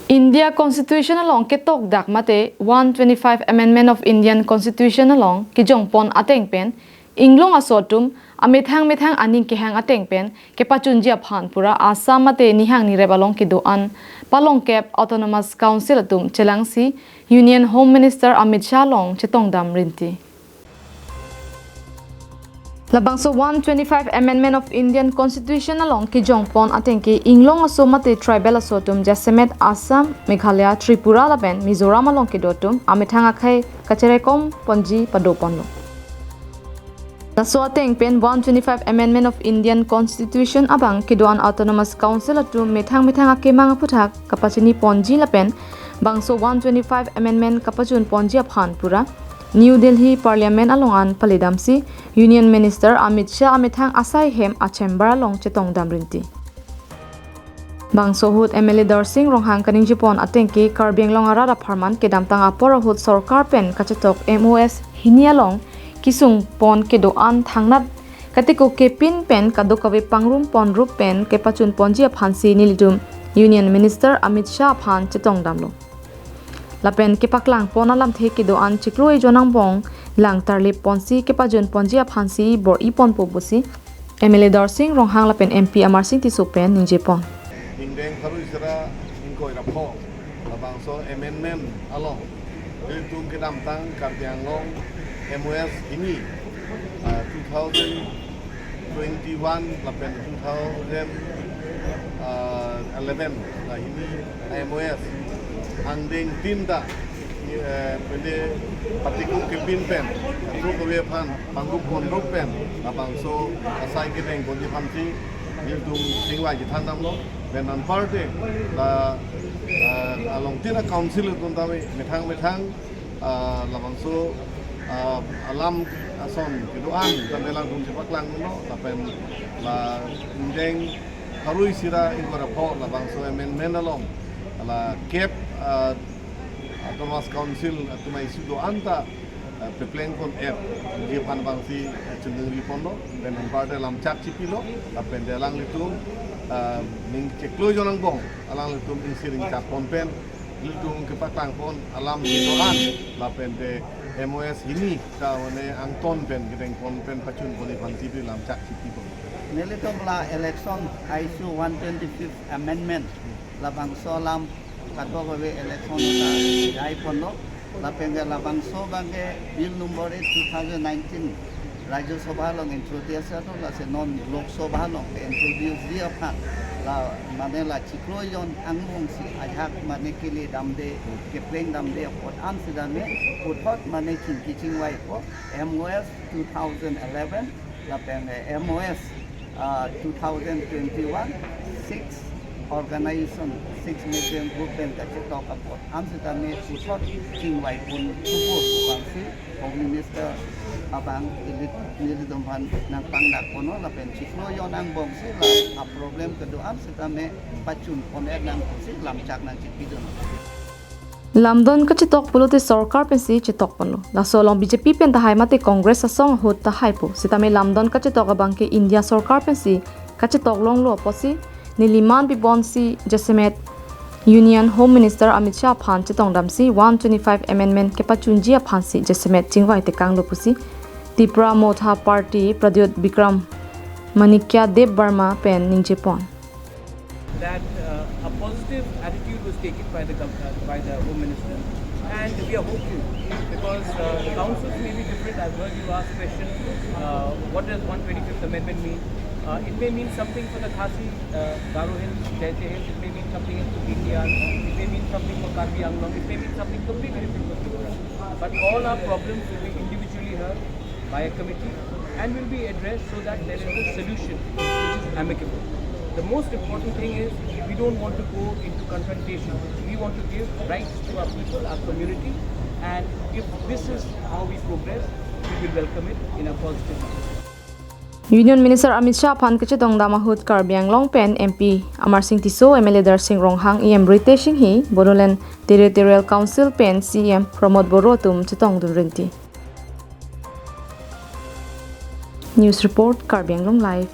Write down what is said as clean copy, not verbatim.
India Constitution along ketok dak mate 125 Amendment of Indian Constitution along kijong pon ateng pen inglong asotum amithang aning kehang ateng pen kapachun aphan pura Assam mate Nihang Nirep along kedo palong kep Autonomous Council atum chelangsi Union Home Minister Amit Shah long chetong dam rinti. Labangso 125 Amendment of Indian Constitution along kijong pon atengki inglong asomate tribal asotum Jaisalmer Assam Meghalaya Tripura laben Mizoram along kidotum amithang akhai kacherekom ponji padoponlo. Laso ateng pen 125 Amendment of Indian Constitution abang kidoan Autonomous Council atum mithang akemang puthak kapachini ponji lapen bangso 125 Amendment kapachun ponji aphan pura New Delhi Parliament alongan palidamsi Union Minister Amit Shah amithang asai hem a chamber along chetong damrinti. Bangso hut MLA Darsing ronghang kaning jipon atengki karbeng long arara pharman kedam tang apor hut sarkar pen kachetok MOS hinialong kisung pon kedoan thangnat katiko kepin pen kadokawe pangrum pon rup pen kepachun ponji aphansi nilidum Union Minister Amit Shah aphan chetong damlo. Lapen kepaklang pon alam the kedoan chikloi jonang bong lang tarlip ponsi kepajun ponji aphansi bor ipon pobusi MLA Darsing ronghang lapen MP Amar Singh tisopen ninjepon. Indeng karu isra ingkoi rapho labangso amendment along iltum kedam tang karbianglong MOS ini 2021 lapen 2011 lah ini MOS andeng tinda pende patikum kepin pen tu kewe phan panggup pondok pen labangso asai kedeng bonji phamti iltum tingwa jitan namlo benan party la along tina council tuntawi methang labangso alam ason kedoan tanelang tum sepaklang no lapen la indeng harui sira ingora pho labangso amendment along la cap Autonomous Council atumai sido anta pepleng kon app dia pan bangsi cendeng ripondo benan party lam chak chipilo lapen delang litum ning ceklo jonang bong alang litum insiring chak ponpen litum kepaklang pon alam doan lapen de MOS ini kawane angton pen gedeng ponpen pacun poni pantipi lam chak chipilo nelitum la election ISU 125th amendment labang solam kadwa gawe election ta jai pondo lapen labangso bange bill number 2019 Rajya Sabha long introduce to la se non Lok Sabha long introduce dia phan la mane la chiklo yon angmong si ajak mane kili damde kepleng damde pot am sidame pot mane chin kiching wai ko MOS 2011 la pen MOS 2021 6 organization 6 million group pen kachetok apot am sidame pot ching wai pun support bangsi Home Minister abang ilit dompan nang pangdak kono la pen chiklo yon ang bong si la a problem kedoan setame pacun ponet nang si lamchak nang chipidon Lamdon kachetok puluti sarkar pensi chetok pano la solong BJP pen tahai mate Congress asong hut tahai po sitame Lamdon kachetok abangke India sarkar pensi kachetok long lo posi niliman bibonsi Jaisalmer Union Home Minister Amit Shah phan chetong damsi 125 Amendment kepachunji aphansi Jaisalmer chingwai te kanglo pusi Tipra Motha Party Pradyot Bikram Manikya Dev Barma pen ningjepon. That a positive attitude was taken by the Home Minister, and we are hopeful because the councils may be different. I've heard you ask question, what does 125th Amendment mean? It may mean something for the Khasi, Garo Hills, Jaite Hills, it may mean something for India, it may mean something for Karbi Anglong, it may mean something completely different for Tripura. But all our problems will be individually heard by a committee and will be addressed so that there is a solution which is amicable. The most important thing is we don't want to go into confrontation. We want to give rights to our people, our community, and if this is how we progress, we will welcome it in a positive manner. Union Minister Amit Shah phan kachetong damahut karbiang long pen MP Amar Singh tiso MLA Darsing ronghang EM Brite Singh hi Bodoland Territorial Council pen CM Pramod Borotum chetong dunrinti. News report Karbiang Long Live.